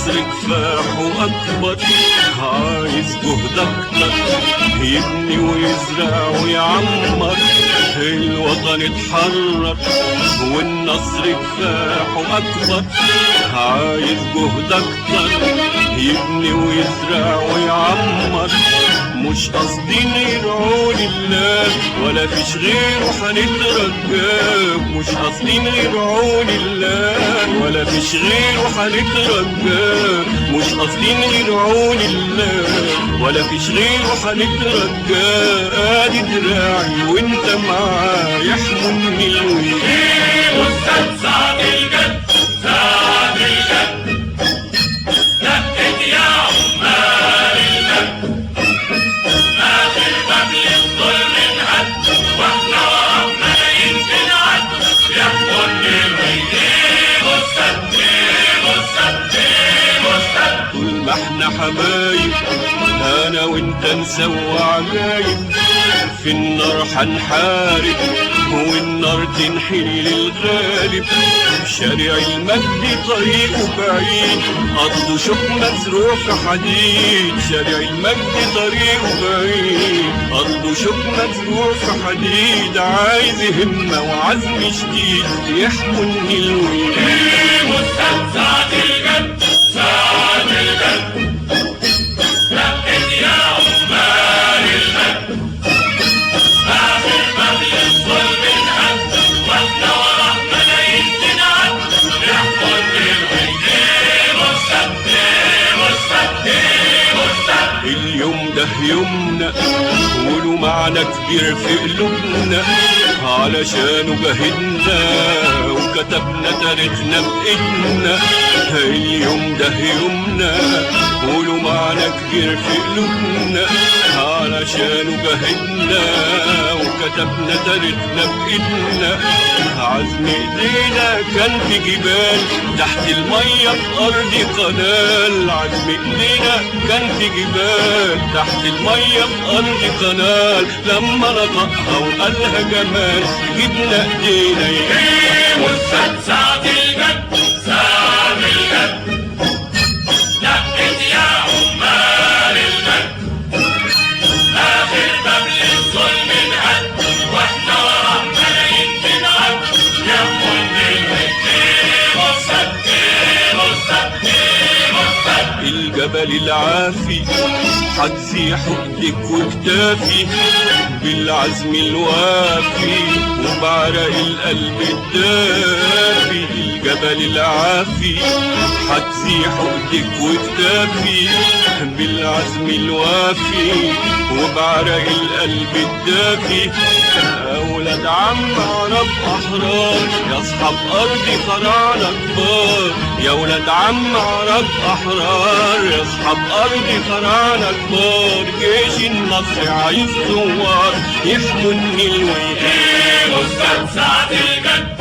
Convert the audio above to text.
النصر كفاح وأكبر، عايز جهد أكتر يبني ويزرع ويعمر، الوطن اتحرر والنصر كفاح وأكبر، عايز جهد أكتر يبني ويزرع ويعمر، مش قاصدين يدعوا لله ولا فيش غيره هنترجاه، مش قاصدين يدعوا لله ولا فيش غيره هنترجاه، مش قاصدين يدعوا لله ولا فيش غيره هنترجاه، ادي دراعي وانت معايا احملني الويل. أستاذ سعد الجد سعد الجد دقت يا عمال الجد، آخر باب للظلم انهد واحنا ورا ملايين بنعد، يحكمني الويل أستاذ أستاذ أستاذ. طول ما احنا حبايب انا وانت نسوى عجايب، في النار هنحارب والنار تنحل الغالب، شارع المجد طريقه بعيد قصده شوك مزروع في حديد، شارع المجد طريقه بعيد قصده شوك مزروع في حديد، عايز همة وعزم شديد يحملني الويل. أستاذ سعد الجد سعد الجد دقت يا عمال الجد، آخر باب للظلم انهد واحنا ورا ملايين بنعد، يحكمني الويل أستاذ أستاذ أستاذ. اليوم ده يومنا وله معنى كبير في قلوبنا، علشانه جاهدنا وكتبنا تاريخنا بإيدنا، اليوم ده يومنا وله معنى كبير في قلوبنا، علشانه جاهدنا وكتبنا تاريخنا بإيدنا، عزم ايدينا كان في جبال تحت المية في أرض قنال، عزم ايدينا كان في جبال تحت المية في أرض قنال، لما نطقها وقالها جمال جبنا ايدينا أستاذ سعد الجد سعد الجد دقت يا عمال الجد، آخر باب للظلم انهد واحنا ورا ملايين بنعد، يحكمني الويل أستاذ أستاذ أستاذ. الجبل العافي حجزي حقدك وكتافي بالعزم الوافي وبعرق القلب الدافي، الجبل العافي حجزي حقدك وكتافي بالعزم الوافي وبعرق القلب الدافي، أولاد عم عرب أحرار يا أصحاب أرضي قرعنا كبار، يا ولاد عم عرب أحرار يا أصحاب أرضي قرعنا كبار، جيش النصر عايز ثوار يحملني الويل. أستاذ سعد الجد